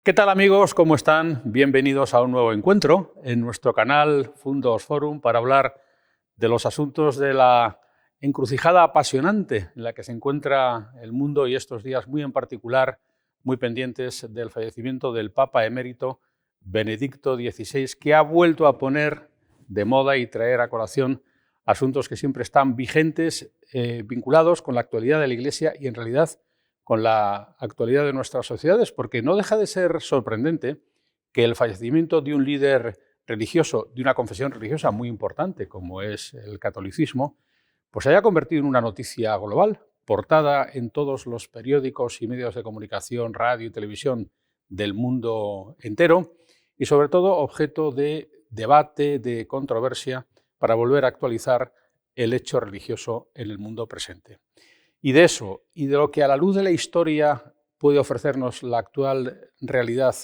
¿Qué tal amigos? ¿Cómo están? Bienvenidos a un nuevo encuentro en nuestro canal Fundos Forum para hablar de los asuntos de la encrucijada apasionante en la que se encuentra el mundo y estos días muy en particular, muy pendientes del fallecimiento del Papa emérito Benedicto XVI, que ha vuelto a poner de moda y traer a colación asuntos que siempre están vigentes, vinculados con la actualidad de la Iglesia y en realidad con la actualidad de nuestras sociedades, porque no deja de ser sorprendente que el fallecimiento de un líder religioso, de una confesión religiosa muy importante, como es el catolicismo, pues se haya convertido en una noticia global, portada en todos los periódicos y medios de comunicación, radio y televisión del mundo entero, y sobre todo objeto de debate, de controversia, para volver a actualizar el hecho religioso en el mundo presente. Y de eso, y de lo que a la luz de la historia puede ofrecernos la actual realidad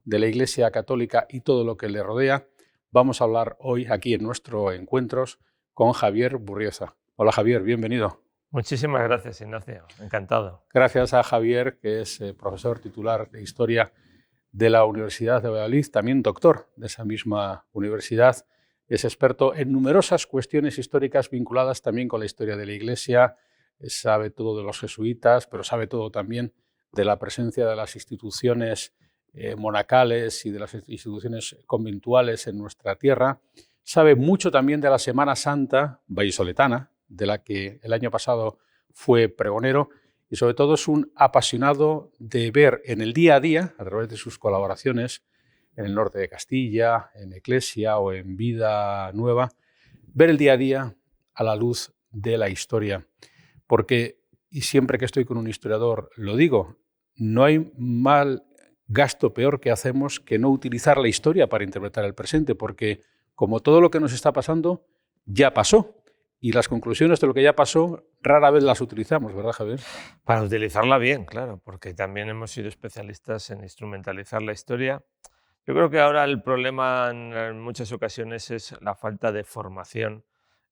de la Iglesia Católica y todo lo que le rodea, vamos a hablar hoy aquí en nuestro Encuentros con Javier Burrieza. Hola Javier, bienvenido. Muchísimas gracias, Ignacio. Encantado. Gracias a Javier, que es profesor titular de Historia de la Universidad de Valladolid, también doctor de esa misma universidad. Es experto en numerosas cuestiones históricas vinculadas también con la historia de la Iglesia. Sabe todo de los jesuitas, pero sabe todo también de la presencia de las instituciones monacales y de las instituciones conventuales en nuestra tierra. Sabe mucho también de la Semana Santa vallisoletana, de la que el año pasado fue pregonero, y sobre todo es un apasionado de ver en el día a día, a través de sus colaboraciones en el norte de Castilla, en Eclesia o en Vida Nueva, ver el día a día a la luz de la historia. Porque, y siempre que estoy con un historiador lo digo, no hay mal gasto peor que hacemos que no utilizar la historia para interpretar el presente, porque como todo lo que nos está pasando ya pasó, y las conclusiones de lo que ya pasó rara vez las utilizamos, ¿verdad, Javier? Para utilizarla bien, claro, porque también hemos sido especialistas en instrumentalizar la historia. Yo creo que ahora el problema en muchas ocasiones es la falta de formación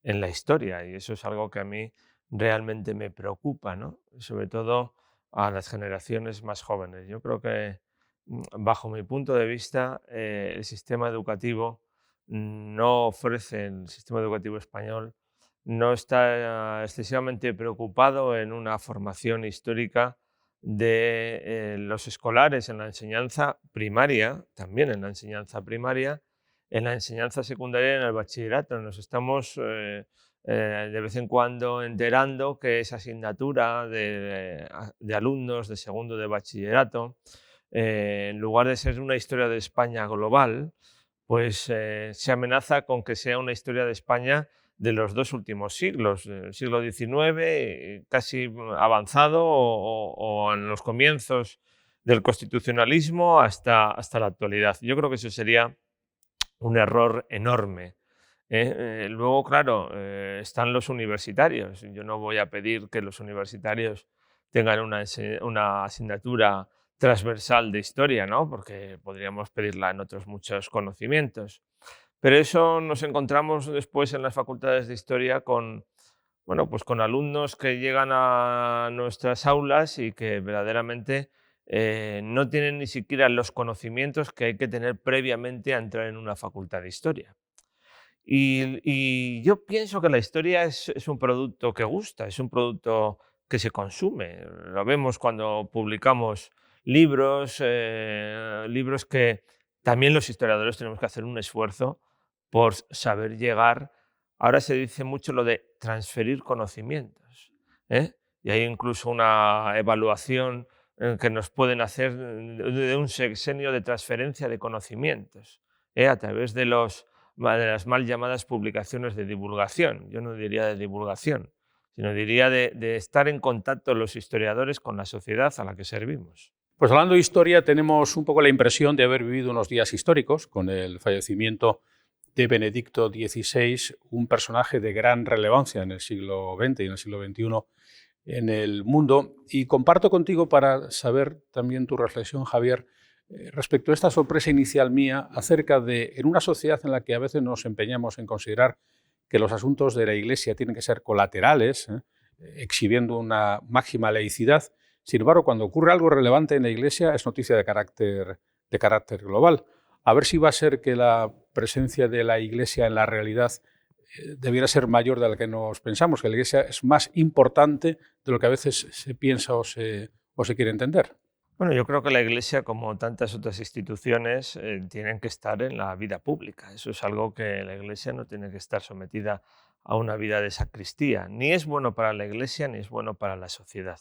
en la historia, y eso es algo que a mí realmente me preocupa, ¿no? Sobre todo a las generaciones más jóvenes. Yo creo que, bajo mi punto de vista, el sistema educativo no ofrece, el sistema educativo español no está excesivamente preocupado en una formación histórica de los escolares en la enseñanza primaria, también en la enseñanza primaria, en la enseñanza secundaria y en el bachillerato. Nos estamos de vez en cuando enterando que esa asignatura de alumnos de segundo de bachillerato, en lugar de ser una historia de España global, pues se amenaza con que sea una historia de España de los dos últimos siglos, el siglo XIX, casi avanzado, o en los comienzos del constitucionalismo hasta la actualidad. Yo creo que eso sería un error enorme. Luego, claro, están los universitarios. Yo no voy a pedir que los universitarios tengan una asignatura transversal de historia, ¿no? Porque podríamos pedirla en otros muchos conocimientos. Pero eso nos encontramos después en las facultades de historia con, bueno, pues con alumnos que llegan a nuestras aulas y que verdaderamente no tienen ni siquiera los conocimientos que hay que tener previamente a entrar en una facultad de historia. Y yo pienso que la historia es un producto que gusta, es un producto que se consume. Lo vemos cuando publicamos libros, libros que también los historiadores tenemos que hacer un esfuerzo por saber llegar. Ahora se dice mucho lo de transferir conocimientos, ¿eh? Y hay incluso una evaluación que nos pueden hacer de un sexenio de transferencia de conocimientos, a través de las mal llamadas publicaciones de divulgación. Yo no diría de divulgación, sino diría de estar en contacto los historiadores con la sociedad a la que servimos. Pues hablando de historia, tenemos un poco la impresión de haber vivido unos días históricos con el fallecimiento de Benedicto XVI, un personaje de gran relevancia en el siglo XX y en el siglo XXI en el mundo. Y comparto contigo para saber también tu reflexión, Javier, respecto a esta sorpresa inicial mía acerca de, en una sociedad en la que a veces nos empeñamos en considerar que los asuntos de la Iglesia tienen que ser colaterales, exhibiendo una máxima laicidad. Sin embargo, cuando ocurre algo relevante en la Iglesia es noticia de carácter de carácter global. A ver si va a ser que la presencia de la Iglesia en la realidad debiera ser mayor de la que nos pensamos, que la Iglesia es más importante de lo que a veces se piensa o se quiere entender. Bueno, yo creo que la Iglesia, como tantas otras instituciones, tienen que estar en la vida pública. Eso es algo que la Iglesia no tiene que estar sometida a una vida de sacristía. Ni es bueno para la Iglesia ni es bueno para la sociedad.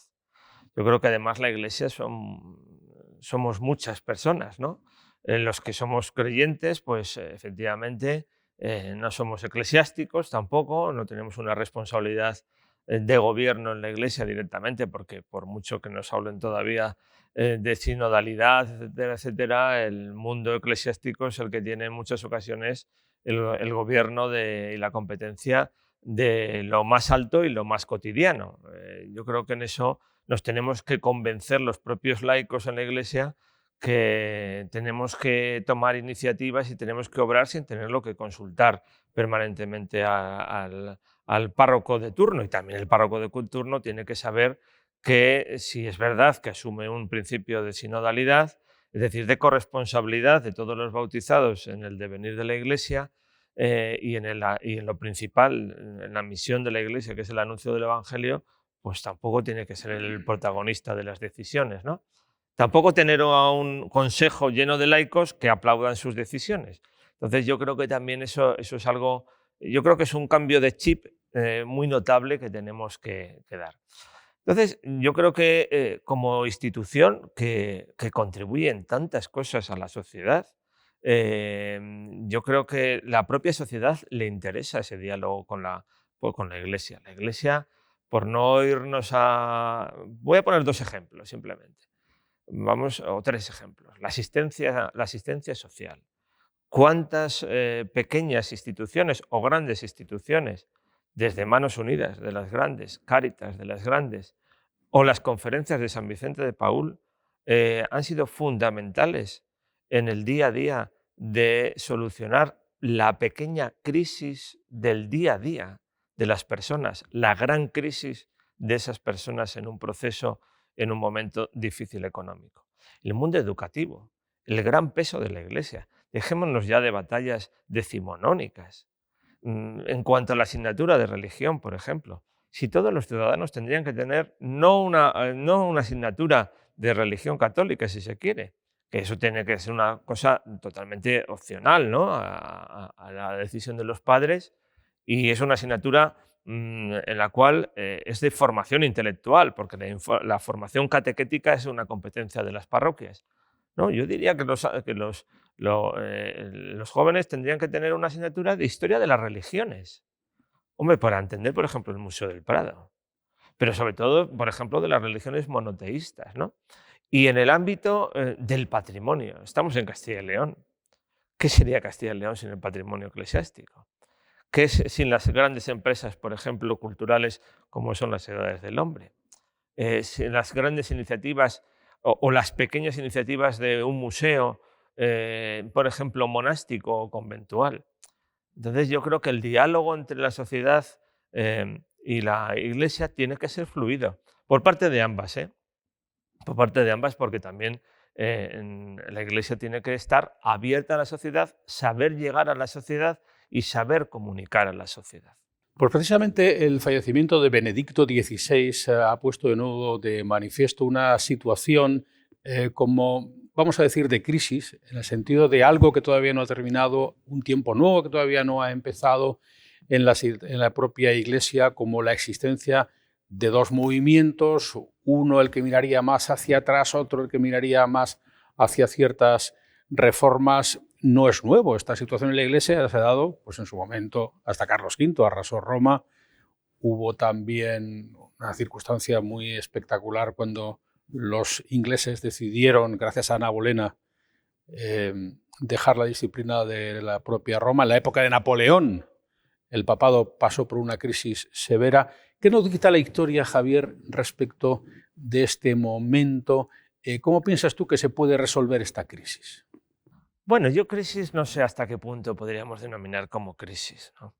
Yo creo que además la Iglesia somos muchas personas, ¿no? Los que somos creyentes, pues efectivamente no somos eclesiásticos tampoco, no tenemos una responsabilidad de gobierno en la Iglesia directamente, porque por mucho que nos hablen todavía de sinodalidad, etcétera, etcétera, el mundo eclesiástico es el que tiene en muchas ocasiones el gobierno y la competencia de lo más alto y lo más cotidiano. Yo creo que en eso nos tenemos que convencer los propios laicos en la Iglesia que tenemos que tomar iniciativas y tenemos que obrar sin tenerlo que consultar permanentemente al párroco de turno. Y también el párroco de turno tiene que saber que si es verdad que asume un principio de sinodalidad, es decir, de corresponsabilidad de todos los bautizados en el devenir de la Iglesia, y en lo principal, en la misión de la Iglesia, que es el anuncio del Evangelio, pues tampoco tiene que ser el protagonista de las decisiones, ¿no? Tampoco tener a un consejo lleno de laicos que aplaudan sus decisiones. Entonces yo creo que también eso es algo, yo creo que es un cambio de chip muy notable que tenemos que dar. Entonces yo creo que como institución que contribuye en tantas cosas a la sociedad, yo creo que la propia sociedad le interesa ese diálogo con la Iglesia. La Iglesia, por no irnos a... Voy a poner dos ejemplos simplemente. O tres ejemplos. La asistencia social. ¿Cuántas pequeñas instituciones o grandes instituciones, desde Manos Unidas, de las grandes, Cáritas, de las grandes, o las conferencias de San Vicente de Paúl, han sido fundamentales en el día a día de solucionar la pequeña crisis del día a día de las personas, la gran crisis de esas personas en un proceso, en un momento difícil económico? El mundo educativo, el gran peso de la Iglesia. Dejémonos ya de batallas decimonónicas. En cuanto a la asignatura de religión, por ejemplo, si todos los ciudadanos tendrían que tener no una asignatura de religión católica, si se quiere, que eso tiene que ser una cosa totalmente opcional, ¿no? A la decisión de los padres, y es una asignatura en la cual es de formación intelectual, porque la formación catequética es una competencia de las parroquias, ¿no? Yo diría que los jóvenes tendrían que tener una asignatura de historia de las religiones. Hombre, para entender, por ejemplo, el Museo del Prado, pero sobre todo, por ejemplo, de las religiones monoteístas, ¿no? Y en el ámbito del patrimonio, estamos en Castilla y León. ¿Qué sería Castilla y León sin el patrimonio eclesiástico? ¿Qué es sin las grandes empresas, por ejemplo, culturales como son las Edades del Hombre? Sin las grandes iniciativas o las pequeñas iniciativas de un museo, por ejemplo, monástico o conventual. Entonces yo creo que el diálogo entre la sociedad y la Iglesia tiene que ser fluido, por parte de ambas, ¿eh? Por parte de ambas, porque también la Iglesia tiene que estar abierta a la sociedad, saber llegar a la sociedad y saber comunicar a la sociedad. Pues precisamente el fallecimiento de Benedicto XVI ha puesto de nuevo de manifiesto una situación como, vamos a decir, de crisis, en el sentido de algo que todavía no ha terminado, un tiempo nuevo que todavía no ha empezado en la propia Iglesia, como la existencia de dos movimientos, uno el que miraría más hacia atrás, otro el que miraría más hacia ciertas reformas. No es nuevo, esta situación en la Iglesia se ha dado pues, en su momento hasta Carlos V, arrasó Roma. Hubo también una circunstancia muy espectacular cuando los ingleses decidieron, gracias a Ana Bolena, dejar la disciplina de la propia Roma. En la época de Napoleón, el papado pasó por una crisis severa. ¿Qué nos dicta la historia, Javier, respecto de este momento? ¿Cómo piensas tú que se puede resolver esta crisis? Bueno, yo crisis no sé hasta qué punto podríamos denominar como crisis, ¿no?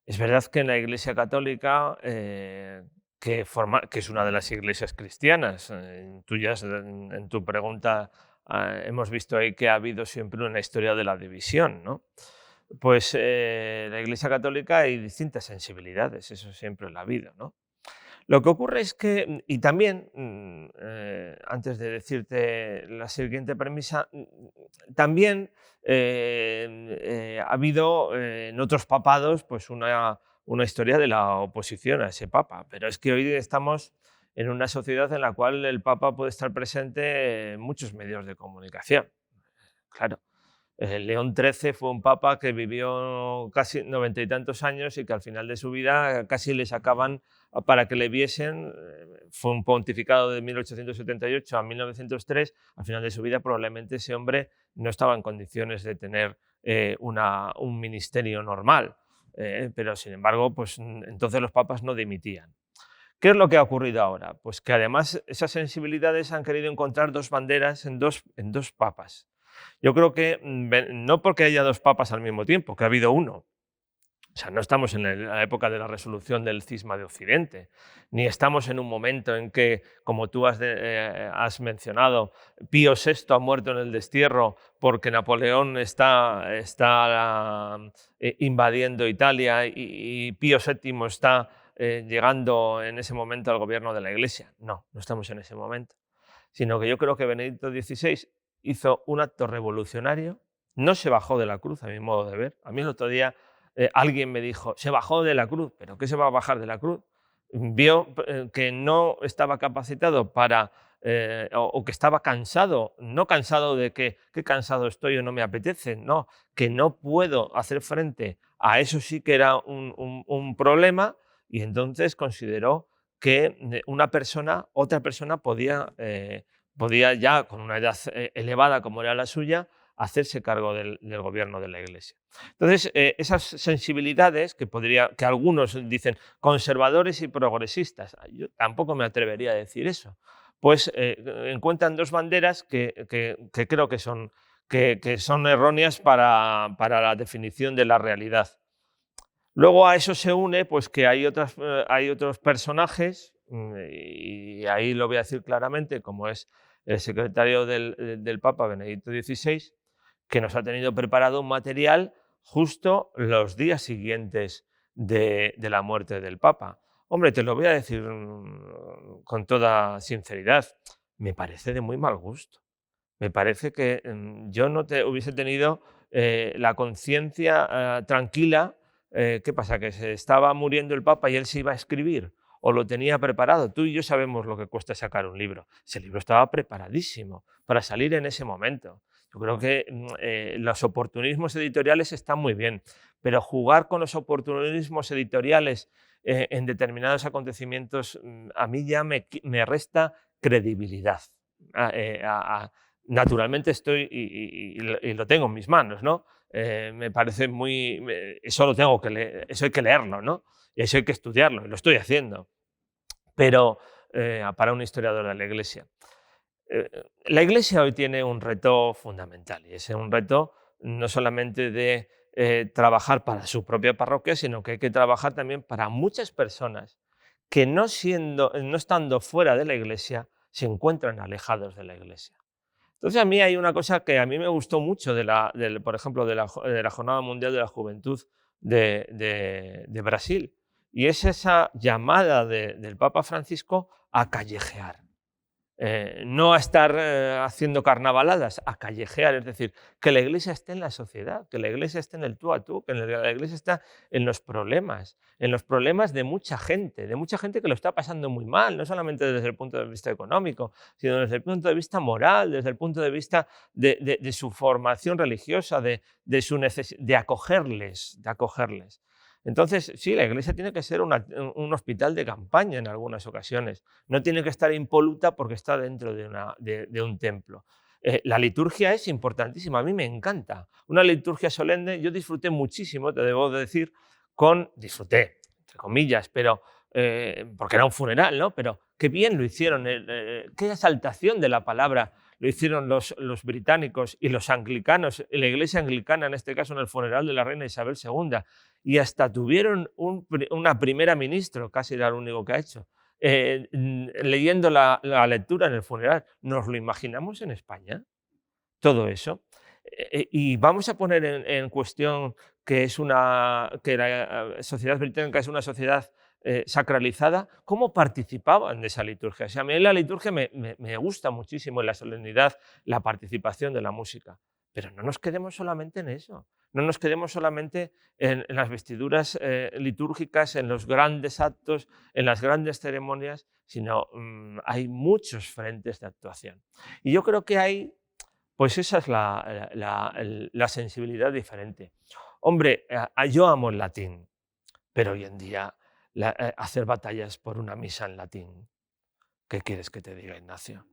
Es verdad que en la Iglesia Católica, que es una de las iglesias cristianas, en tu pregunta hemos visto ahí que ha habido siempre una historia de la división, ¿no? Pues la Iglesia Católica hay distintas sensibilidades, eso siempre lo ha habido, ¿no? Lo que ocurre es que, y también, antes de decirte la siguiente premisa, también ha habido en otros papados pues una historia de la oposición a ese papa, pero es que hoy estamos en una sociedad en la cual el papa puede estar presente en muchos medios de comunicación. Claro. León XIII fue un papa que vivió casi 90 y tantos años y que al final de su vida casi le sacaban para que le viesen. Fue un pontificado de 1878 a 1903. Al final de su vida probablemente ese hombre no estaba en condiciones de tener un ministerio normal. Pero sin embargo, pues entonces los papas no dimitían. ¿Qué es lo que ha ocurrido ahora? Pues que además esas sensibilidades han querido encontrar dos banderas en dos papas. Yo creo que no porque haya dos papas al mismo tiempo, que ha habido uno. O sea, no estamos en la época de la resolución del cisma de Occidente, ni estamos en un momento en que, como tú has mencionado, Pío VI ha muerto en el destierro porque Napoleón está invadiendo Italia y Pío VII está llegando en ese momento al gobierno de la Iglesia. No, no estamos en ese momento. Sino que yo creo que Benedicto XVI hizo un acto revolucionario, no se bajó de la cruz, a mi modo de ver. A mí el otro día alguien me dijo, se bajó de la cruz, ¿pero qué se va a bajar de la cruz? Vio que no estaba capacitado para, o que estaba cansado, no cansado de que cansado estoy o no me apetece, no, que no puedo hacer frente a eso sí que era un problema, y entonces consideró que otra persona podía ya, con una edad elevada como era la suya, hacerse cargo del gobierno de la Iglesia. Entonces, esas sensibilidades que algunos dicen conservadores y progresistas, yo tampoco me atrevería a decir eso, pues encuentran dos banderas que creo que son erróneas para la definición de la realidad. Luego a eso se une pues, que hay otros personajes, y ahí lo voy a decir claramente, como es el secretario del Papa Benedicto XVI, que nos ha tenido preparado un material justo los días siguientes de la muerte del Papa. Hombre, te lo voy a decir con toda sinceridad, me parece de muy mal gusto. Me parece que yo no hubiese tenido la conciencia tranquila. ¿Qué pasa? ¿Que se estaba muriendo el Papa y él se iba a escribir? ¿O lo tenía preparado? Tú y yo sabemos lo que cuesta sacar un libro. Ese libro estaba preparadísimo para salir en ese momento. Yo creo que los oportunismos editoriales están muy bien, pero jugar con los oportunismos editoriales en determinados acontecimientos a mí ya me resta credibilidad. Naturalmente estoy y lo tengo en mis manos, ¿no? Me parece eso lo tengo que leer, eso hay que leerlo, ¿no? Y eso hay que estudiarlo, y lo estoy haciendo. Pero para un historiador de la Iglesia. La Iglesia hoy tiene un reto fundamental, y es un reto no solamente de trabajar para su propia parroquia, sino que hay que trabajar también para muchas personas que no estando fuera de la Iglesia se encuentran alejados de la Iglesia. Entonces, a mí hay una cosa que a mí me gustó mucho, por ejemplo, de la Jornada Mundial de la Juventud de Brasil, y es esa llamada del Papa Francisco a callejear. No a estar haciendo carnavaladas, a callejear, es decir, que la Iglesia esté en la sociedad, que la Iglesia esté en el tú a tú, que la Iglesia está en los problemas de mucha gente que lo está pasando muy mal, no solamente desde el punto de vista económico, sino desde el punto de vista moral, desde el punto de vista de su formación religiosa, de su necesidad de acogerles. Entonces, sí, la Iglesia tiene que ser un hospital de campaña en algunas ocasiones. No tiene que estar impoluta porque está dentro de un templo. La liturgia es importantísima, a mí me encanta. Una liturgia solemne, yo disfruté muchísimo, te debo decir, disfruté, entre comillas, pero porque era un funeral, ¿no? Pero qué bien lo hicieron, qué exaltación de la palabra lo hicieron los británicos y los anglicanos, la Iglesia anglicana, en este caso en el funeral de la reina Isabel II, y hasta tuvieron una primera ministra, casi era lo único que ha hecho, leyendo la lectura en el funeral. ¿Nos lo imaginamos en España? todo eso. Y vamos a poner en cuestión que la sociedad británica es una sociedad sacralizada. ¿Cómo participaban de esa liturgia? O sea, a mí la liturgia me gusta muchísimo, en la solemnidad, la participación de la música. Pero no nos quedemos solamente en eso. No nos quedemos solamente en las vestiduras litúrgicas, en los grandes actos, en las grandes ceremonias, sino hay muchos frentes de actuación. Y yo creo que hay, pues esa es la sensibilidad diferente. Hombre, yo amo el latín, pero hoy en día hacer batallas por una misa en latín, ¿qué quieres que te diga, Ignacio?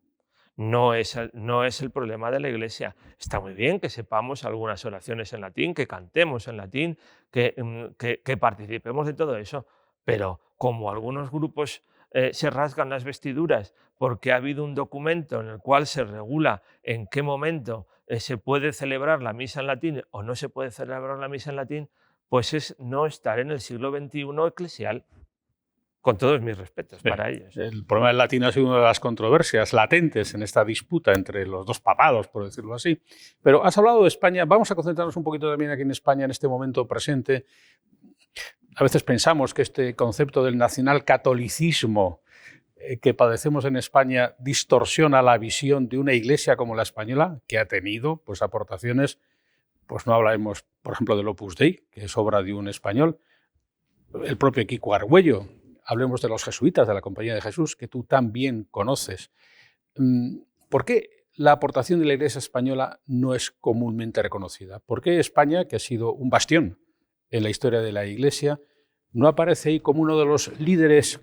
No es el problema de la Iglesia. Está muy bien que sepamos algunas oraciones en latín, que cantemos en latín, que participemos de todo eso, pero como algunos grupos se rasgan las vestiduras porque ha habido un documento en el cual se regula en qué momento se puede celebrar la misa en latín o no se puede celebrar la misa en latín, pues es no estar en el siglo XXI eclesial, con todos mis respetos Sí. para ellos. El problema del latín ha sido una de las controversias latentes en esta disputa entre los dos papados, por decirlo así. Pero has hablado de España. Vamos a concentrarnos un poquito también aquí en España, en este momento presente. A veces pensamos que este concepto del nacionalcatolicismo que padecemos en España distorsiona la visión de una iglesia como la española, que ha tenido pues, aportaciones, pues no hablaremos, por ejemplo, del Opus Dei, que es obra de un español, el propio Kiko Argüello. Hablemos de los jesuitas de la Compañía de Jesús, que tú también conoces. ¿Por qué la aportación de la Iglesia española no es comúnmente reconocida? ¿Por qué España, que ha sido un bastión en la historia de la Iglesia, no aparece ahí como uno de los líderes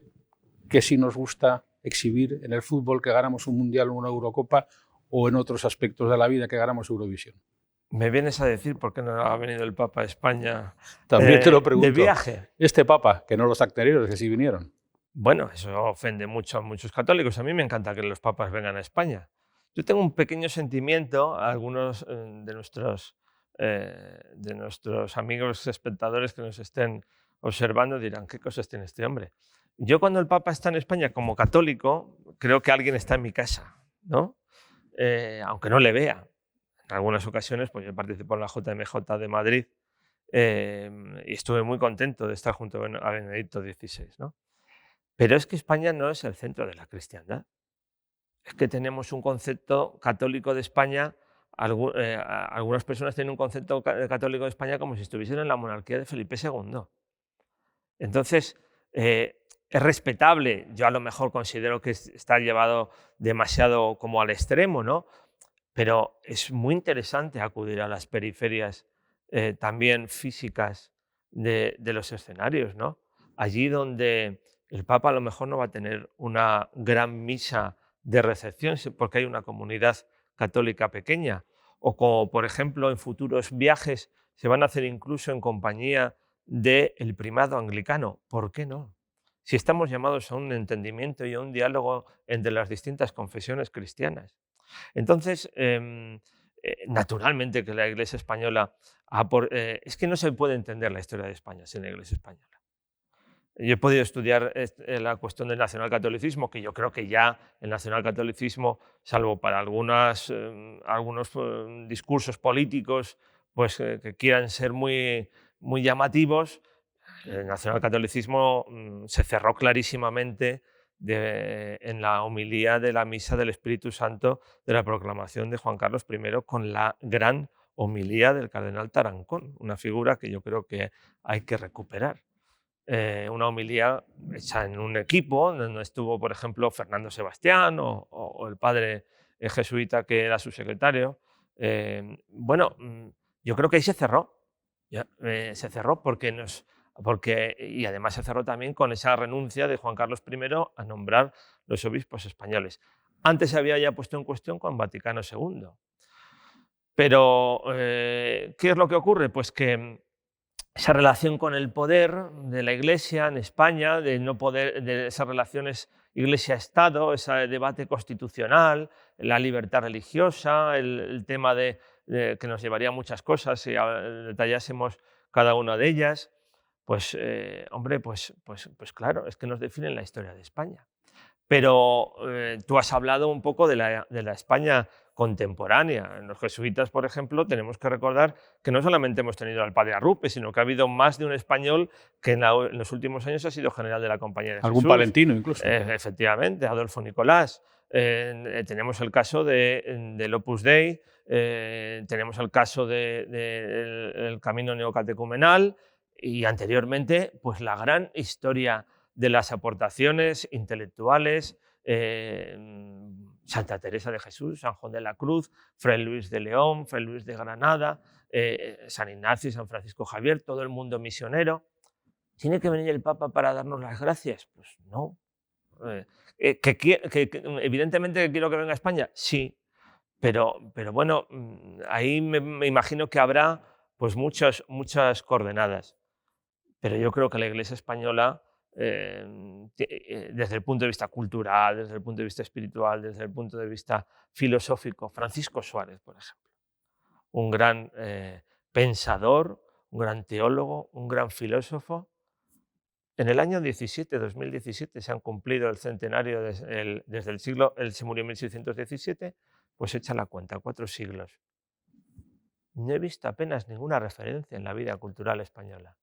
que sí nos gusta exhibir en el fútbol, que ganamos un Mundial o una Eurocopa, o en otros aspectos de la vida, que ganamos Eurovisión? Me vienes a decir por qué no ha venido el Papa a España También te lo pregunto. de viaje. Este Papa, que no los anteriores, que sí vinieron. Bueno, eso ofende mucho a muchos católicos. A mí me encanta que los papas vengan a España. Yo tengo un pequeño sentimiento, algunos de nuestros amigos espectadores que nos estén observando dirán, ¿qué cosas tiene este hombre? Yo cuando el Papa está en España como católico, creo que alguien está en mi casa, ¿no? Aunque no le vea. En algunas ocasiones, pues yo participo en la JMJ de Madrid y estuve muy contento de estar junto a Benedicto XVI, ¿no? Pero es que España no es el centro de la cristiandad. Es que tenemos un concepto católico de España, algunas personas tienen un concepto católico de España como si estuviesen en la monarquía de Felipe II. Entonces, es respetable, yo a lo mejor considero que está llevado demasiado como al extremo, ¿no? Pero es muy interesante acudir a las periferias también físicas de los escenarios, ¿no? Allí donde el Papa a lo mejor no va a tener una gran misa de recepción porque hay una comunidad católica pequeña, o como por ejemplo en futuros viajes se van a hacer incluso en compañía del primado anglicano. ¿Por qué no? Si estamos llamados a un entendimiento y a un diálogo entre las distintas confesiones cristianas. Entonces, naturalmente que la Iglesia española es que no se puede entender la historia de España sin la Iglesia española. Yo he podido estudiar la cuestión del nacionalcatolicismo, que yo creo que ya el nacionalcatolicismo, salvo para algunos discursos políticos pues, que quieran ser muy, muy llamativos, el nacionalcatolicismo se cerró clarísimamente en la homilía de la Misa del Espíritu Santo de la proclamación de Juan Carlos I, con la gran homilía del cardenal Tarancón, una figura que yo creo que hay que recuperar. Una homilía hecha en un equipo donde estuvo, por ejemplo, Fernando Sebastián o el padre jesuita que era su secretario. Bueno, yo creo que ahí se cerró. Se cerró y además se cerró también con esa renuncia de Juan Carlos I a nombrar los obispos españoles. Antes se había ya puesto en cuestión con Vaticano II. Pero, ¿qué es lo que ocurre? Pues que esa relación con el poder de la Iglesia en España, de esas relaciones Iglesia-Estado, ese debate constitucional, la libertad religiosa, el tema que nos llevaría a muchas cosas si detallásemos cada una de ellas, pues, hombre, pues claro, es que nos definen la historia de España. Pero tú has hablado un poco de la España contemporánea. En los jesuitas, por ejemplo, tenemos que recordar que no solamente hemos tenido al padre Arrupe, sino que ha habido más de un español que en los últimos años ha sido general de la Compañía de Algún Jesús. palentino incluso. Efectivamente, Adolfo Nicolás. Tenemos el caso del Opus Dei, tenemos el caso del camino neocatecumenal y anteriormente pues la gran historia de las aportaciones intelectuales, Santa Teresa de Jesús, San Juan de la Cruz, Fray Luis de León, Fray Luis de Granada, San Ignacio, San Francisco Javier, todo el mundo misionero. ¿Tiene que venir el Papa para darnos las gracias? Pues no. Evidentemente que quiero que venga a España, sí, pero bueno, ahí me imagino que habrá pues muchas coordenadas. Pero yo creo que la Iglesia española, desde el punto de vista cultural, desde el punto de vista espiritual, desde el punto de vista filosófico, Francisco Suárez, por ejemplo, un gran pensador, un gran teólogo, un gran filósofo. En el año 2017, se han cumplido el centenario desde el siglo, él se murió en 1617, pues echa la cuenta, 4 siglos. No he visto apenas ninguna referencia en la vida cultural española.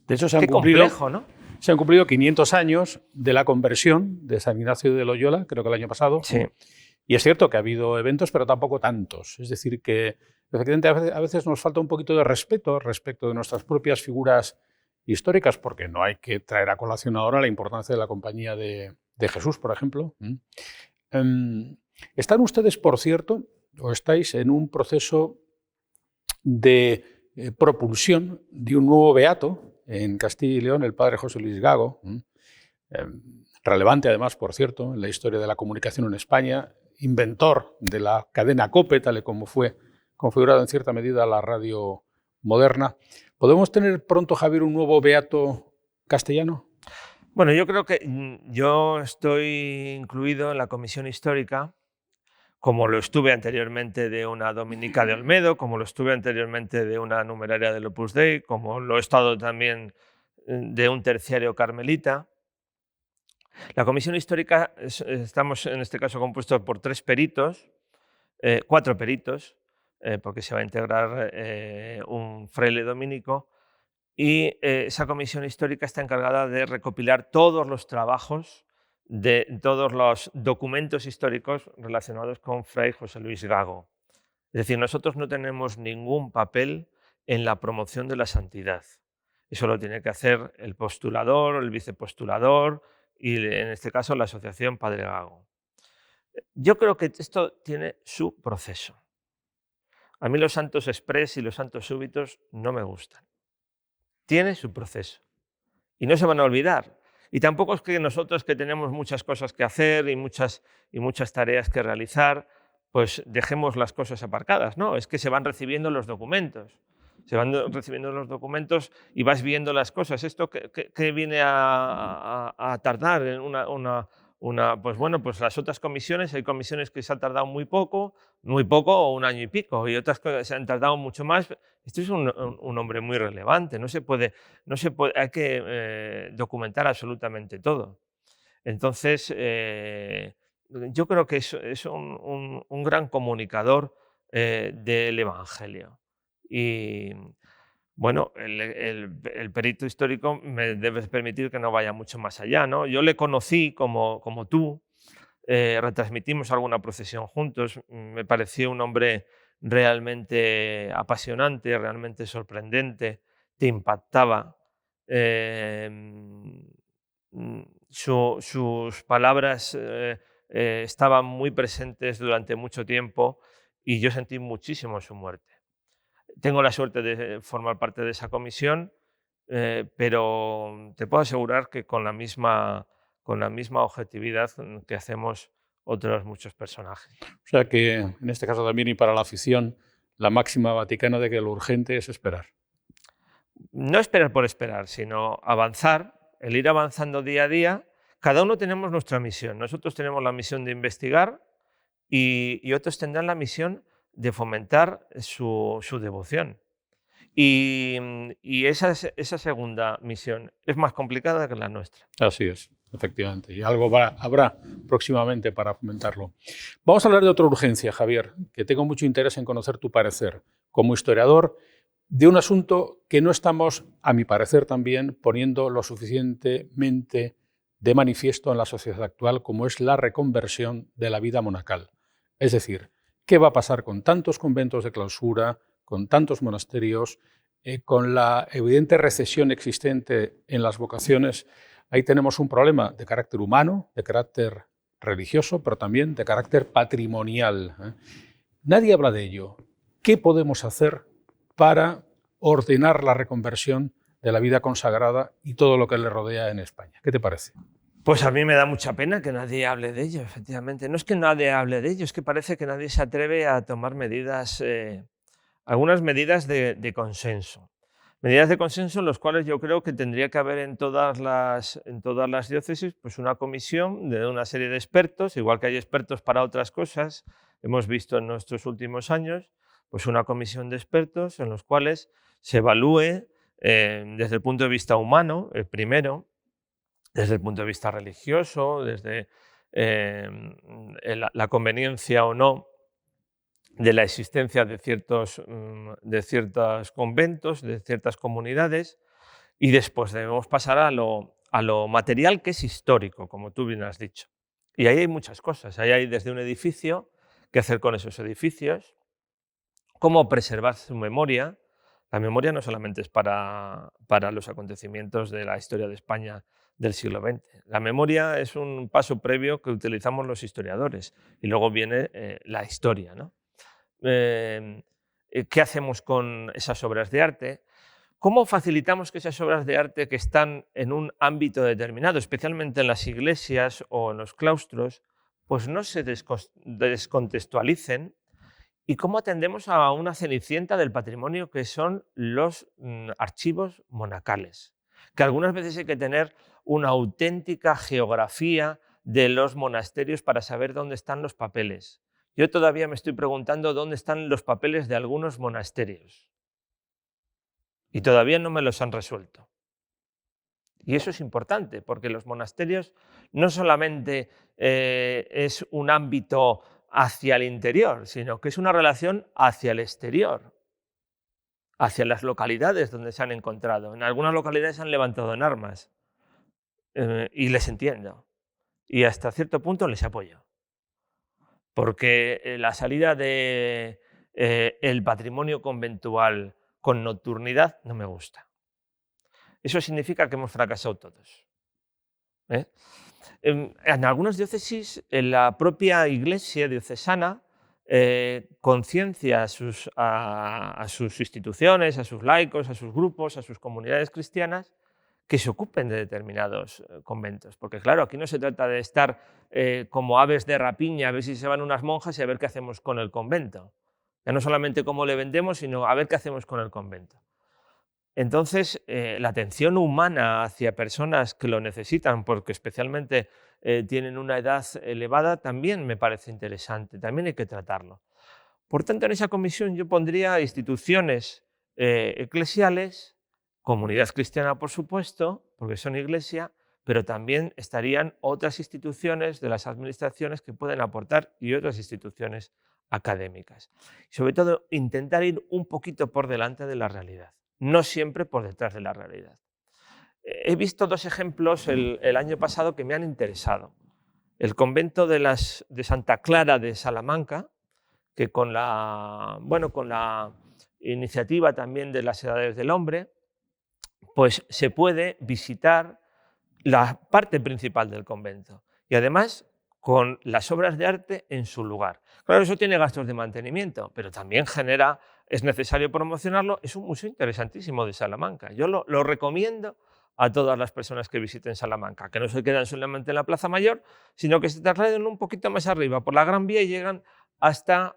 De hecho, Qué complejo, ¿no? Se han cumplido 500 años de la conversión de San Ignacio de Loyola, creo que el año pasado. Sí. Y es cierto que ha habido eventos, pero tampoco tantos. Es decir, que efectivamente a veces nos falta un poquito de respeto respecto de nuestras propias figuras históricas, porque no hay que traer a colación ahora la importancia de la Compañía de Jesús, por ejemplo. ¿Están ustedes, por cierto, o estáis en un proceso de propulsión de un nuevo beato en Castilla y León, el padre José Luis Gago, relevante además, por cierto, en la historia de la comunicación en España, inventor de la cadena COPE, tal y como fue configurada en cierta medida la radio moderna? ¿Podemos tener pronto, Javier, un nuevo beato castellano? Bueno, yo creo que yo estoy incluido en la comisión histórica, como lo estuve anteriormente de una dominica de Olmedo, como lo estuve anteriormente de una numeraria del Opus Dei, como lo he estado también de un terciario carmelita. La comisión histórica, estamos en este caso compuestos por 4 peritos, porque se va a integrar un fraile dominico, y esa comisión histórica está encargada de recopilar todos los trabajos de todos los documentos históricos relacionados con Fray José Luis Gago. Es decir, nosotros no tenemos ningún papel en la promoción de la santidad. Eso lo tiene que hacer el postulador, el vicepostulador y, en este caso, la asociación Padre Gago. Yo creo que esto tiene su proceso. A mí los santos express y los santos súbitos no me gustan. Tiene su proceso y no se van a olvidar. Y tampoco es que nosotros, que tenemos muchas cosas que hacer y muchas tareas que realizar, pues dejemos las cosas aparcadas. No, es que se van recibiendo los documentos. Se van recibiendo los documentos y vas viendo las cosas. ¿Esto qué viene a tardar en pues bueno, pues las otras comisiones, hay comisiones que se han tardado muy poco o un año y pico, y otras que se han tardado mucho más. Esto es un hombre muy relevante, no se puede, hay que documentar absolutamente todo. Entonces, yo creo que es un gran comunicador del Evangelio. Y bueno, el perito histórico me debe permitir que no vaya mucho más allá, ¿no? Yo le conocí como tú, retransmitimos alguna procesión juntos, me pareció un hombre realmente apasionante, realmente sorprendente, te impactaba. Sus palabras estaban muy presentes durante mucho tiempo y yo sentí muchísimo su muerte. Tengo la suerte de formar parte de esa comisión, pero te puedo asegurar que con la misma objetividad que hacemos otros muchos personajes. O sea que, en este caso también, y para la afición, la máxima vaticana de que lo urgente es esperar. No esperar por esperar, sino avanzar, el ir avanzando día a día. Cada uno tenemos nuestra misión. Nosotros tenemos la misión de investigar y otros tendrán la misión de fomentar su devoción. Y esa segunda misión es más complicada que la nuestra. Así es. Efectivamente, y algo habrá próximamente para fomentarlo. Vamos a hablar de otra urgencia, Javier, que tengo mucho interés en conocer tu parecer como historiador de un asunto que no estamos, a mi parecer también, poniendo lo suficientemente de manifiesto en la sociedad actual, como es la reconversión de la vida monacal. Es decir, ¿qué va a pasar con tantos conventos de clausura, con tantos monasterios, con la evidente recesión existente en las vocaciones? Ahí tenemos un problema de carácter humano, de carácter religioso, pero también de carácter patrimonial. Nadie habla de ello. ¿Qué podemos hacer para ordenar la reconversión de la vida consagrada y todo lo que le rodea en España? ¿Qué te parece? Pues a mí me da mucha pena que nadie hable de ello, efectivamente. No es que nadie hable de ello, es que parece que nadie se atreve a tomar medidas, algunas medidas de consenso. Medidas de consenso en las cuales yo creo que tendría que haber en todas las diócesis pues una comisión de una serie de expertos, igual que hay expertos para otras cosas, hemos visto en nuestros últimos años, pues una comisión de expertos en los cuales se evalúe desde el punto de vista humano, primero, desde el punto de vista religioso, desde la conveniencia o no de la existencia de ciertos conventos, de ciertas comunidades, y después debemos pasar a lo material, que es histórico, como tú bien has dicho. Y ahí hay muchas cosas. Ahí hay desde un edificio, qué hacer con esos edificios, cómo preservar su memoria. La memoria no solamente es para los acontecimientos de la historia de España del siglo XX. La memoria es un paso previo que utilizamos los historiadores y luego viene la historia, ¿no? ¿Qué hacemos con esas obras de arte? ¿Cómo facilitamos que esas obras de arte que están en un ámbito determinado, especialmente en las iglesias o en los claustros, pues no se descontextualicen? ¿Y cómo atendemos a una cenicienta del patrimonio que son los archivos monacales? Que algunas veces hay que tener una auténtica geografía de los monasterios para saber dónde están los papeles. Yo todavía me estoy preguntando dónde están los papeles de algunos monasterios y todavía no me los han resuelto. Y eso es importante, porque los monasterios no solamente es un ámbito hacia el interior, sino que es una relación hacia el exterior, hacia las localidades donde se han encontrado. En algunas localidades se han levantado en armas y les entiendo. Y hasta cierto punto les apoyo. Porque la salida de el patrimonio conventual con nocturnidad no me gusta. Eso significa que hemos fracasado todos. En algunas diócesis, en la propia iglesia diocesana conciencia a sus instituciones, a sus laicos, a sus grupos, a sus comunidades cristianas, que se ocupen de determinados conventos. Porque claro, aquí no se trata de estar como aves de rapiña, a ver si se van unas monjas y a ver qué hacemos con el convento. Ya no solamente cómo le vendemos, sino a ver qué hacemos con el convento. Entonces, la atención humana hacia personas que lo necesitan, porque especialmente tienen una edad elevada, también me parece interesante, también hay que tratarlo. Por tanto, en esa comisión yo pondría instituciones eclesiales, comunidad cristiana, por supuesto, porque son iglesia, pero también estarían otras instituciones de las administraciones que pueden aportar y otras instituciones académicas. Y sobre todo, intentar ir un poquito por delante de la realidad, no siempre por detrás de la realidad. He visto dos ejemplos el año pasado que me han interesado. El convento de Santa Clara de Salamanca, que con la iniciativa también de las Edades del Hombre, pues se puede visitar la parte principal del convento y además con las obras de arte en su lugar. Claro, eso tiene gastos de mantenimiento, pero también es necesario promocionarlo. Es un museo interesantísimo de Salamanca. Yo lo recomiendo a todas las personas que visiten Salamanca, que no se quedan solamente en la Plaza Mayor, sino que se trasladen un poquito más arriba por la Gran Vía y llegan hasta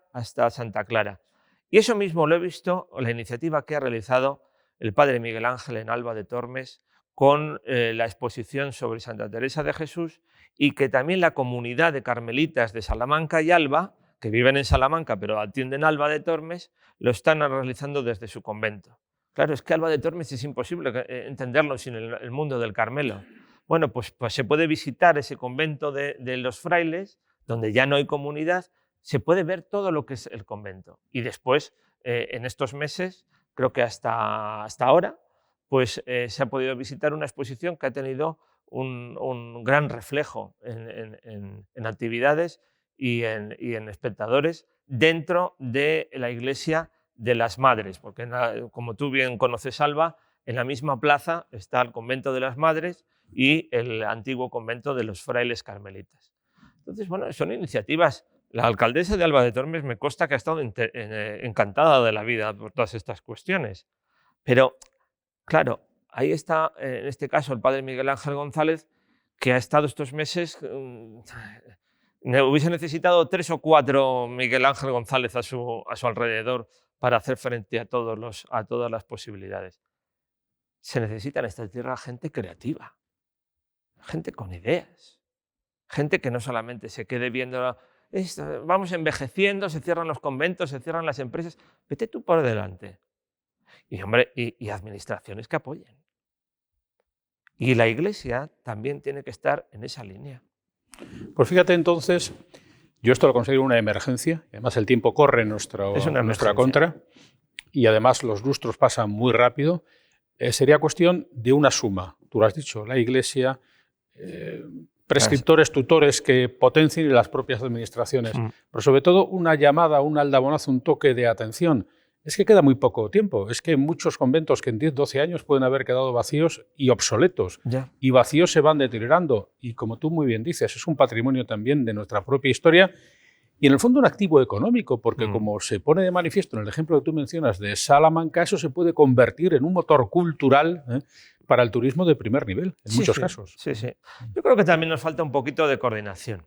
Santa Clara. Y eso mismo lo he visto, la iniciativa que ha realizado el padre Miguel Ángel en Alba de Tormes con la exposición sobre Santa Teresa de Jesús, y que también la comunidad de carmelitas de Salamanca y Alba, que viven en Salamanca pero atienden Alba de Tormes, lo están realizando desde su convento. Claro, es que Alba de Tormes es imposible entenderlo sin el mundo del Carmelo, Bueno, pues se puede visitar ese convento de los frailes, donde ya no hay comunidad, se puede ver todo lo que es el convento. Y después, en estos meses, creo que hasta ahora, pues se ha podido visitar una exposición que ha tenido un gran reflejo en actividades y en espectadores dentro de la iglesia de las Madres, porque como tú bien conoces, Alba, en la misma plaza está el convento de las Madres y el antiguo convento de los frailes carmelitas. Entonces, bueno, son iniciativas. La alcaldesa de Alba de Tormes me consta que ha estado encantada de la vida por todas estas cuestiones. Pero, claro, ahí está, en este caso, el padre Miguel Ángel González, que ha estado estos meses. Hubiese necesitado 3 o 4 Miguel Ángel González a su alrededor para hacer frente a todas las posibilidades. Se necesita en esta tierra gente creativa, gente con ideas, gente que no solamente se quede viendo, vamos envejeciendo, se cierran los conventos, se cierran las empresas, vete tú por delante. Y, hombre, y administraciones que apoyen. Y la Iglesia también tiene que estar en esa línea. Pues fíjate entonces, yo esto lo considero una emergencia, además el tiempo corre en nuestra contra y además los lustros pasan muy rápido. Sería cuestión de una suma, tú lo has dicho, la Iglesia, prescriptores, tutores que potencien las propias administraciones, pero sobre todo una llamada, un aldabonazo, un toque de atención. Es que queda muy poco tiempo, es que muchos conventos que en 10, 12 años pueden haber quedado vacíos y obsoletos, y vacíos se van deteriorando, y como tú muy bien dices, es un patrimonio también de nuestra propia historia, y en el fondo un activo económico, porque como se pone de manifiesto en el ejemplo que tú mencionas de Salamanca, eso se puede convertir en un motor cultural para el turismo de primer nivel, en muchos casos. Sí. Yo creo que también nos falta un poquito de coordinación.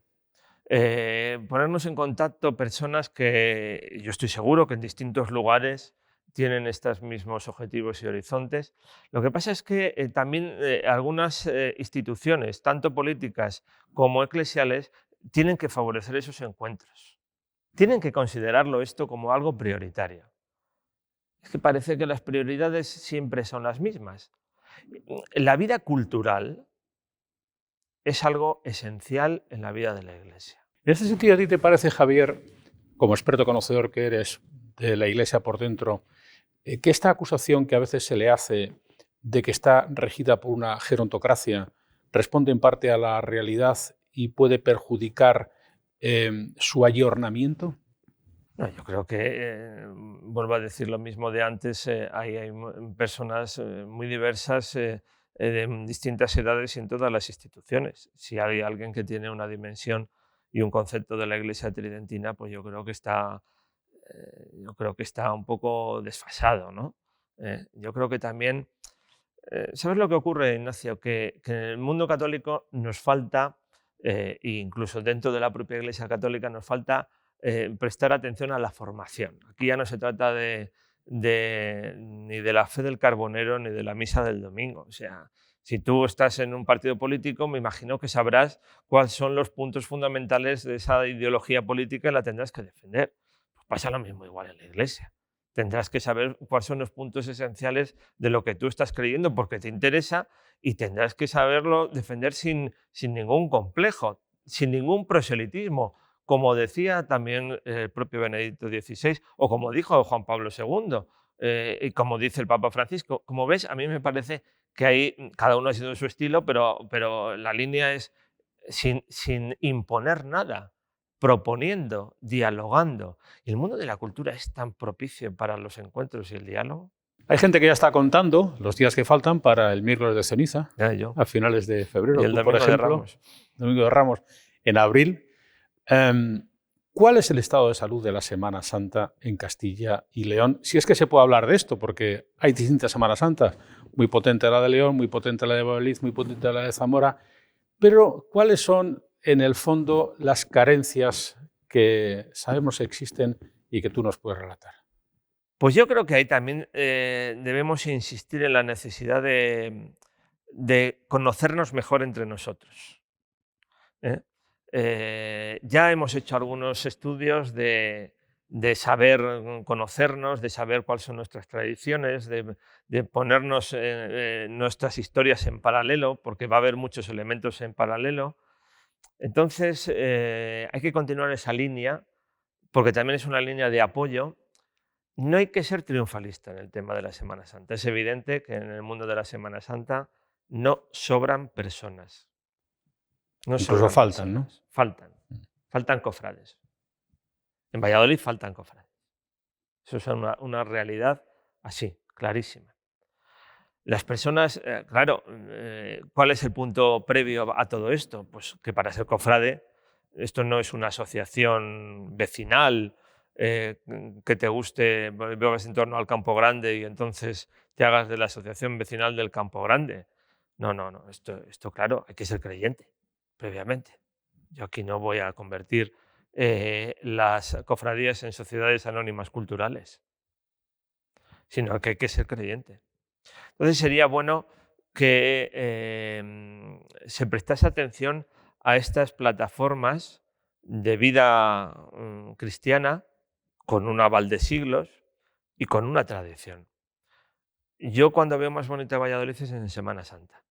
Ponernos en contacto personas que yo estoy seguro que en distintos lugares tienen estos mismos objetivos y horizontes. Lo que pasa es que también algunas instituciones, tanto políticas como eclesiales, tienen que favorecer esos encuentros. Tienen que considerarlo esto como algo prioritario. Es que parece que las prioridades siempre son las mismas. La vida cultural es algo esencial en la vida de la Iglesia. En ese sentido, ¿a ti te parece, Javier, como experto conocedor que eres de la Iglesia por dentro, que esta acusación que a veces se le hace de que está regida por una gerontocracia responde en parte a la realidad y puede perjudicar su ayornamiento? No, yo creo que, vuelvo a decir lo mismo de antes, hay personas muy diversas de distintas edades y en todas las instituciones. Si hay alguien que tiene una dimensión y un concepto de la Iglesia tridentina, pues yo creo que está un poco desfasado, ¿no? Yo creo que también, ¿sabes lo que ocurre, Ignacio? Que en el mundo católico nos falta, e incluso dentro de la propia Iglesia católica, nos falta prestar atención a la formación. Aquí ya no se trata ni de la fe del carbonero ni de la misa del domingo. O sea, si tú estás en un partido político, me imagino que sabrás cuáles son los puntos fundamentales de esa ideología política y la tendrás que defender. Pues pasa lo mismo igual en la Iglesia. Tendrás que saber cuáles son los puntos esenciales de lo que tú estás creyendo porque te interesa y tendrás que saberlo defender sin ningún complejo, sin ningún proselitismo, como decía también el propio Benedicto XVI o como dijo Juan Pablo II y como dice el Papa Francisco. Como ves, a mí me parece que ahí cada uno ha sido su estilo, pero la línea es sin imponer nada, proponiendo, dialogando. Y el mundo de la cultura es tan propicio para los encuentros y el diálogo. Hay gente que ya está contando los días que faltan para el miércoles de ceniza, a finales de febrero. Y el domingo de Ramos. Domingo de Ramos, en abril. ¿Cuál es el estado de salud de la Semana Santa en Castilla y León? Si es que se puede hablar de esto, porque hay distintas Semanas Santas, muy potente la de León, muy potente la de Valladolid, muy potente la de Zamora, pero ¿cuáles son en el fondo las carencias que sabemos existen y que tú nos puedes relatar? Pues yo creo que ahí también debemos insistir en la necesidad de conocernos mejor entre nosotros. Ya hemos hecho algunos estudios de de saber conocernos, de saber cuáles son nuestras tradiciones, de ponernos nuestras historias en paralelo, porque va a haber muchos elementos en paralelo. Entonces, hay que continuar esa línea, porque también es una línea de apoyo. No hay que ser triunfalista en el tema de la Semana Santa. Es evidente que en el mundo de la Semana Santa no sobran personas. No Incluso sobran faltan, ¿no? personas. Faltan cofrades. En Valladolid faltan cofrades. Eso es una realidad así, clarísima. Las personas, claro, ¿cuál es el punto previo a todo esto? Pues que para ser cofrade, esto no es una asociación vecinal que te guste, vivas en torno al Campo Grande y entonces te hagas de la asociación vecinal del Campo Grande. No, no, no, esto claro, hay que ser creyente previamente. Yo aquí no voy a convertir las cofradías en sociedades anónimas culturales, sino que hay que ser creyente. Entonces sería bueno que se prestase atención a estas plataformas de vida cristiana con un aval de siglos y con una tradición. Yo cuando veo más bonita Valladolid es en Semana Santa.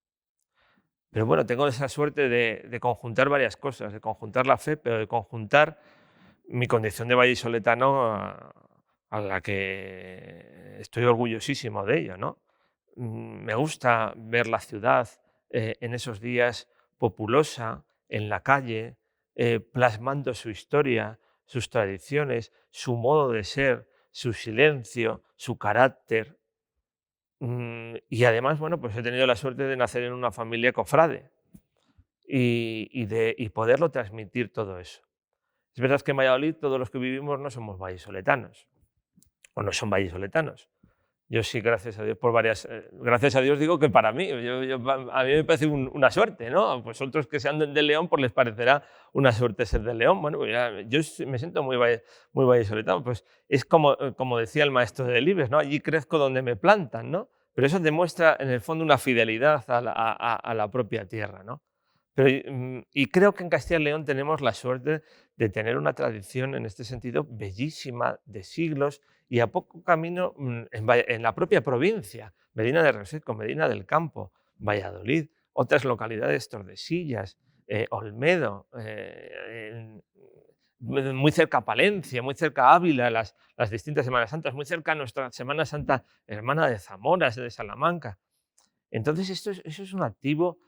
Pero bueno, tengo esa suerte de conjuntar varias cosas, de conjuntar la fe, pero de conjuntar mi condición de vallisoletano a la que estoy orgullosísimo de ello, ¿no? Me gusta ver la ciudad en esos días populosa, en la calle, plasmando su historia, sus tradiciones, su modo de ser, su silencio, su carácter. Y además, bueno, pues he tenido la suerte de nacer en una familia cofrade y poderlo transmitir todo eso. Es verdad que en Valladolid todos los que vivimos no somos vallisoletanos, o no son vallisoletanos. Yo sí, gracias a Dios, gracias a Dios digo que para mí, a mí me parece una suerte, ¿no? Pues otros que sean de León, pues les parecerá una suerte ser de León. Bueno, pues yo me siento muy vallisoletano, pues es como decía el maestro de Delibes, ¿no? Allí crezco donde me plantan, ¿no? Pero eso demuestra en el fondo una fidelidad a la propia tierra, ¿no? Y creo que en Castilla y León tenemos la suerte de tener una tradición en este sentido bellísima, de siglos, y a poco camino en la propia provincia, Medina de Rioseco, Medina del Campo, Valladolid, otras localidades, Tordesillas, Olmedo, muy cerca a Palencia, muy cerca a Ávila, las distintas Semanas Santas, muy cerca a nuestra Semana Santa hermana de Zamora, de Salamanca. Entonces, eso es un activo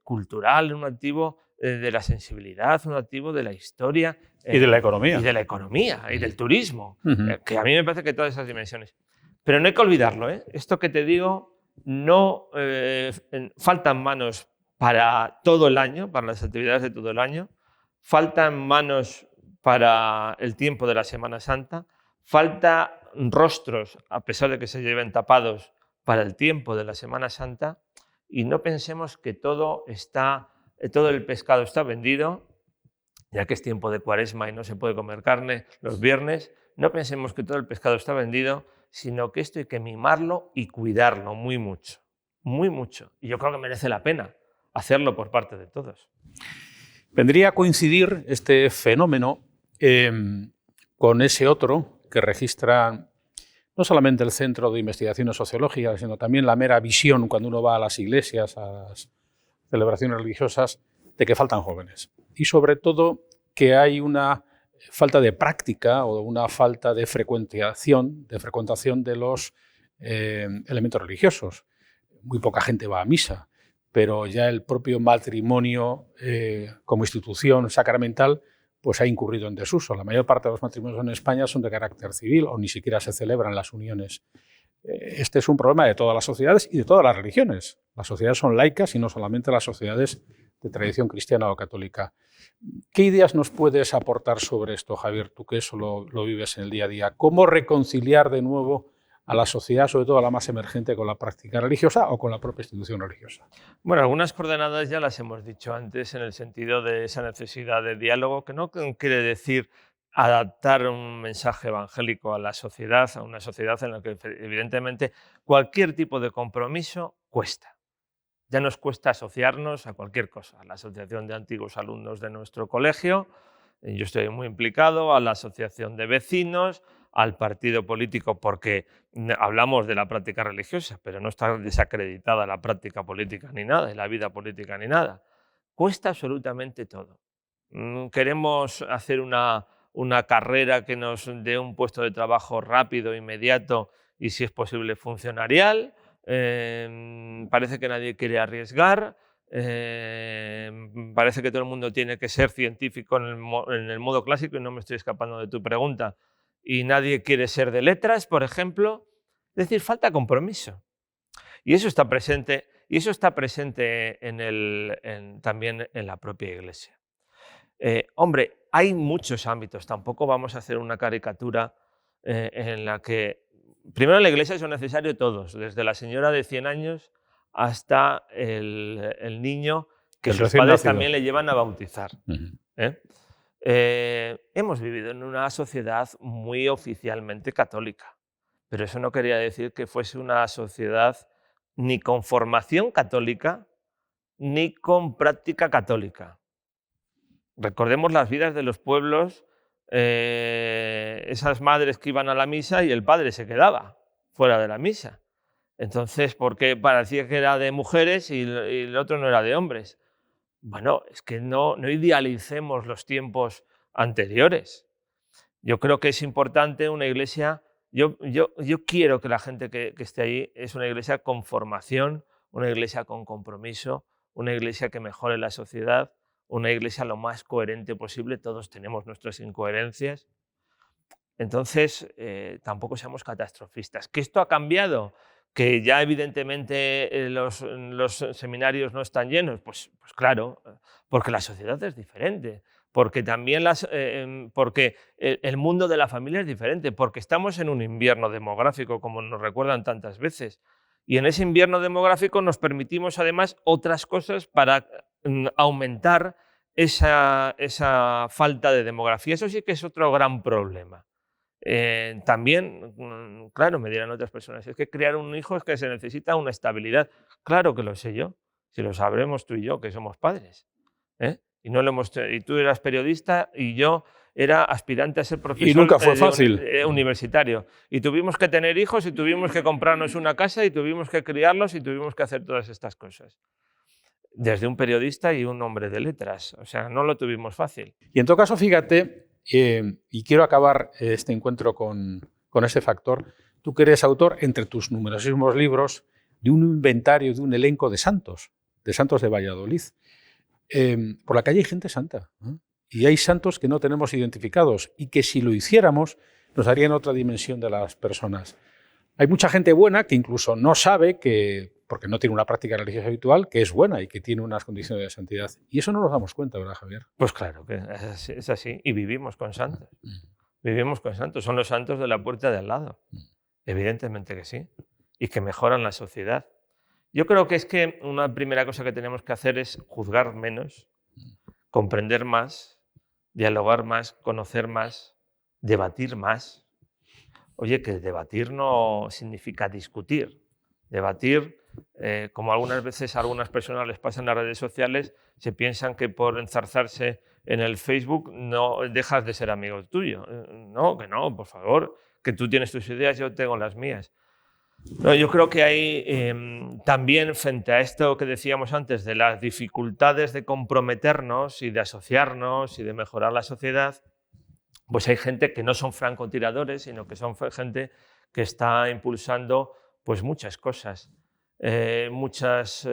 cultural, un activo de la sensibilidad, un activo de la historia. Y de la economía. Y de la economía, y del turismo, que a mí me parece que todas esas dimensiones. Pero no hay que olvidarlo, ¿eh? Esto que te digo, no faltan manos para todo el año, para las actividades de todo el año, faltan manos para el tiempo de la Semana Santa, falta rostros, a pesar de que se lleven tapados, para el tiempo de la Semana Santa, y no pensemos que todo el pescado está vendido, ya que es tiempo de Cuaresma y no se puede comer carne los viernes. No pensemos que todo el pescado está vendido, sino que esto hay que mimarlo y cuidarlo muy mucho, muy mucho. Y yo creo que merece la pena hacerlo por parte de todos. Vendría a coincidir este fenómeno con ese otro que registra no solamente el Centro de Investigaciones Sociológicas, sino también la mera visión cuando uno va a las iglesias, a las celebraciones religiosas, de que faltan jóvenes. Y sobre todo que hay una falta de práctica o una falta de frecuentación de los elementos religiosos. Muy poca gente va a misa, pero ya el propio matrimonio como institución sacramental pues ha incurrido en desuso. La mayor parte de los matrimonios en España son de carácter civil o ni siquiera se celebran las uniones. Este es un problema de todas las sociedades y de todas las religiones. Las sociedades son laicas y no solamente las sociedades de tradición cristiana o católica. ¿Qué ideas nos puedes aportar sobre esto, Javier, tú que eso lo vives en el día a día? ¿Cómo reconciliar de nuevo a la sociedad, sobre todo a la más emergente, con la práctica religiosa o con la propia institución religiosa? Bueno, algunas coordenadas ya las hemos dicho antes en el sentido de esa necesidad de diálogo, que no quiere decir adaptar un mensaje evangélico a la sociedad, a una sociedad en la que evidentemente cualquier tipo de compromiso cuesta. Ya nos cuesta asociarnos a cualquier cosa, a la asociación de antiguos alumnos de nuestro colegio, yo estoy muy implicado, a la asociación de vecinos, al partido político, porque hablamos de la práctica religiosa, pero no está desacreditada la práctica política ni nada, y la vida política ni nada. Cuesta absolutamente todo. Queremos hacer una carrera que nos dé un puesto de trabajo rápido, inmediato y, si es posible, funcionarial. Parece que nadie quiere arriesgar. Parece que todo el mundo tiene que ser científico en el modo clásico, y no me estoy escapando de tu pregunta, y nadie quiere ser de letras, por ejemplo. Es decir, falta compromiso. Y eso está presente, también en la propia Iglesia. Hombre, hay muchos ámbitos, tampoco vamos a hacer una caricatura en la que... Primero, en la Iglesia son necesarios todos, desde la señora de 100 años hasta el niño que sus padres también le llevan a bautizar. Hemos vivido en una sociedad muy oficialmente católica, pero eso no quería decir que fuese una sociedad ni con formación católica ni con práctica católica. Recordemos las vidas de los pueblos, esas madres que iban a la misa y el padre se quedaba fuera de la misa. Entonces, ¿por qué parecía que era de mujeres y el otro no era de hombres? Bueno, es que no idealicemos los tiempos anteriores. Yo creo que es importante una iglesia. Yo quiero que la gente que esté ahí es una iglesia con formación, una iglesia con compromiso, una iglesia que mejore la sociedad, una iglesia lo más coherente posible. Todos tenemos nuestras incoherencias. Entonces, tampoco seamos catastrofistas. ¿Que esto ha cambiado? ¿Que ya evidentemente los seminarios no están llenos? Pues claro, porque la sociedad es diferente, porque también porque el mundo de la familia es diferente, porque estamos en un invierno demográfico, como nos recuerdan tantas veces. Y en ese invierno demográfico nos permitimos además otras cosas para aumentar esa falta de demografía. Eso sí que es otro gran problema. También, claro, me dirán otras personas, es que criar un hijo es que se necesita una estabilidad. Claro que lo sé yo, si lo sabremos tú y yo, que somos padres. Y tú eras periodista y yo era aspirante a ser profesor. Y nunca fue fácil. Universitario. Y tuvimos que tener hijos y tuvimos que comprarnos una casa y tuvimos que criarlos y tuvimos que hacer todas estas cosas. Desde un periodista y un hombre de letras. O sea, no lo tuvimos fácil. Y en todo caso, fíjate, y quiero acabar este encuentro con ese factor, tú que eres autor, entre tus numerosísimos libros, de un inventario, de un elenco de santos de Valladolid. Por la calle hay gente santa, ¿eh? Y hay santos que no tenemos identificados y que, si lo hiciéramos, nos darían otra dimensión de las personas. Hay mucha gente buena que incluso no sabe que, porque no tiene una práctica religiosa habitual, que es buena y que tiene unas condiciones de santidad. Y eso no nos damos cuenta, ¿verdad, Javier? Pues claro que es así. Y vivimos con santos. Vivimos con santos. Son los santos de la puerta de al lado. Evidentemente que sí. Y que mejoran la sociedad. Yo creo que es que una primera cosa que tenemos que hacer es juzgar menos, comprender más, dialogar más, conocer más, debatir más. Oye, que debatir no significa discutir. Debatir, como algunas veces a algunas personas les pasa en las redes sociales, se piensan que por enzarzarse en el Facebook no dejas de ser amigo tuyo. No, que no, por favor, que tú tienes tus ideas, yo tengo las mías. No, yo creo que hay también, frente a esto que decíamos antes, de las dificultades de comprometernos y de asociarnos y de mejorar la sociedad, pues hay gente que no son francotiradores, sino que son gente que está impulsando pues muchas cosas. Muchos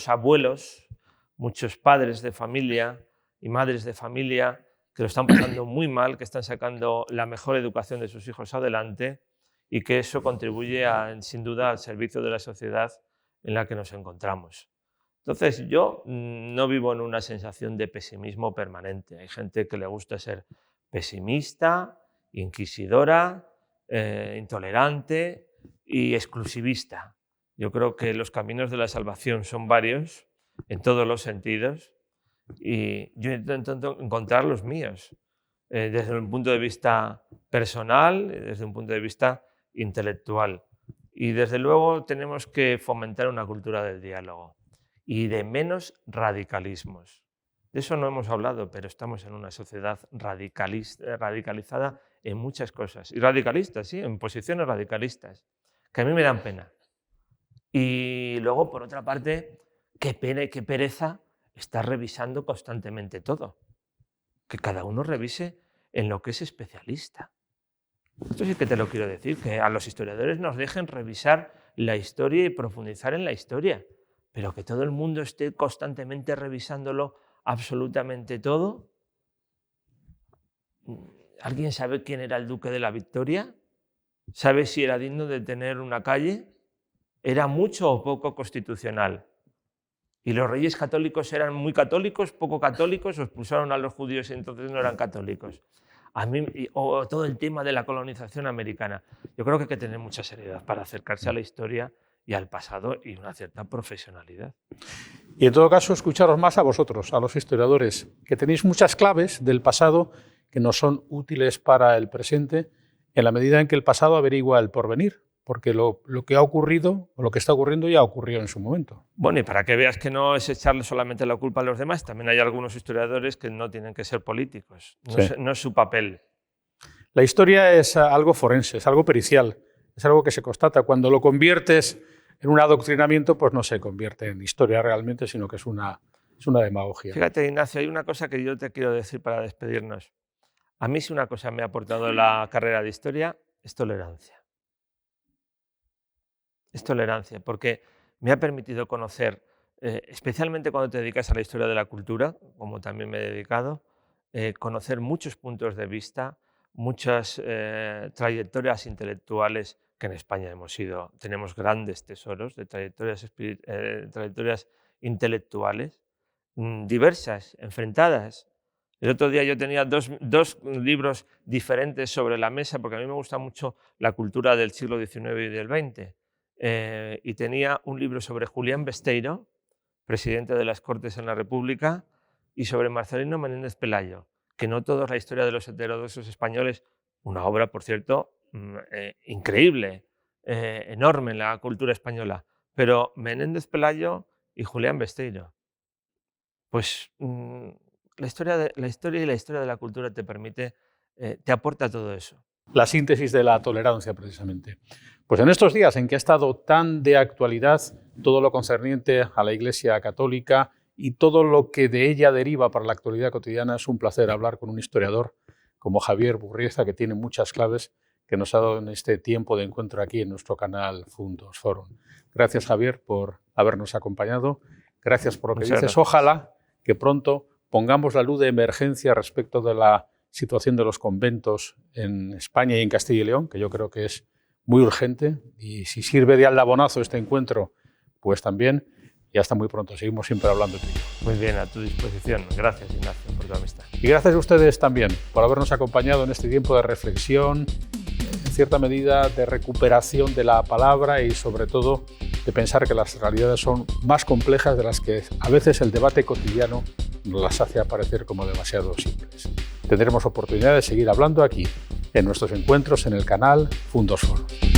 abuelos, muchos padres de familia y madres de familia que lo están pasando muy mal, que están sacando la mejor educación de sus hijos adelante, y que eso contribuye, sin duda, al servicio de la sociedad en la que nos encontramos. Entonces, yo no vivo en una sensación de pesimismo permanente. Hay gente que le gusta ser pesimista, inquisidora, intolerante y exclusivista. Yo creo que los caminos de la salvación son varios, en todos los sentidos, y yo intento encontrar los míos, desde un punto de vista personal, desde un punto de vista intelectual. Y desde luego tenemos que fomentar una cultura del diálogo y de menos radicalismos. De eso no hemos hablado, pero estamos en una sociedad radicalizada en muchas cosas. Y radicalistas, sí, en posiciones radicalistas, que a mí me dan pena. Y luego, por otra parte, qué pena y qué pereza estar revisando constantemente todo. Que cada uno revise en lo que es especialista. Esto sí que te lo quiero decir, que a los historiadores nos dejen revisar la historia y profundizar en la historia, pero que todo el mundo esté constantemente revisándolo absolutamente todo. ¿Alguien sabe quién era el duque de la Victoria? ¿Sabe si era digno de tener una calle? ¿Era mucho o poco constitucional? ¿Y los reyes católicos eran muy católicos, poco católicos, o expulsaron a los judíos y entonces no eran católicos? O todo el tema de la colonización americana. Yo creo que hay que tener mucha seriedad para acercarse a la historia y al pasado y una cierta profesionalidad. Y en todo caso, escucharos más a vosotros, a los historiadores, que tenéis muchas claves del pasado que nos son útiles para el presente en la medida en que el pasado averigua el porvenir, porque lo que ha ocurrido o lo que está ocurriendo ya ocurrió en su momento. Bueno, y para que veas que no es echarle solamente la culpa a los demás, también hay algunos historiadores que no tienen que ser políticos, no es su papel. La historia es algo forense, es algo pericial, es algo que se constata. Cuando lo conviertes en un adoctrinamiento, pues no se convierte en historia realmente, sino que es una demagogia. Fíjate, Ignacio, hay una cosa que yo te quiero decir para despedirnos. A mí si una cosa me ha aportado la carrera de historia es tolerancia. Es tolerancia, porque me ha permitido conocer, especialmente cuando te dedicas a la historia de la cultura, como también me he dedicado, conocer muchos puntos de vista, muchas trayectorias intelectuales que en España tenemos grandes tesoros de trayectorias intelectuales diversas, enfrentadas. El otro día yo tenía dos libros diferentes sobre la mesa, porque a mí me gusta mucho la cultura del siglo XIX y del XX. Y tenía un libro sobre Julián Besteiro, presidente de las Cortes en la República, y sobre Marcelino Menéndez Pelayo, que no toda la historia de los heterodoxos españoles, una obra, por cierto, increíble, enorme en la cultura española, pero Menéndez Pelayo y Julián Besteiro. Pues la historia y la historia de la cultura te permite, te aporta todo eso. La síntesis de la tolerancia, precisamente. Pues en estos días en que ha estado tan de actualidad todo lo concerniente a la Iglesia Católica y todo lo que de ella deriva para la actualidad cotidiana, es un placer hablar con un historiador como Javier Burrieza, que tiene muchas claves que nos ha dado en este tiempo de encuentro aquí en nuestro canal Fundos Forum. Gracias, Javier, por habernos acompañado. Gracias por lo que dices. Ojalá que pronto pongamos la luz de emergencia respecto de la situación de los conventos en España y en Castilla y León, que yo creo que es muy urgente, y si sirve de aldabonazo este encuentro, pues también, y hasta muy pronto. Seguimos siempre hablando tú y yo. Muy bien, a tu disposición. Gracias, Ignacio, por tu amistad. Y gracias a ustedes también por habernos acompañado en este tiempo de reflexión, en cierta medida de recuperación de la palabra y sobre todo de pensar que las realidades son más complejas de las que a veces el debate cotidiano nos las hace aparecer como demasiado simples. Tendremos oportunidad de seguir hablando aquí, en nuestros encuentros en el canal Fundos Forum.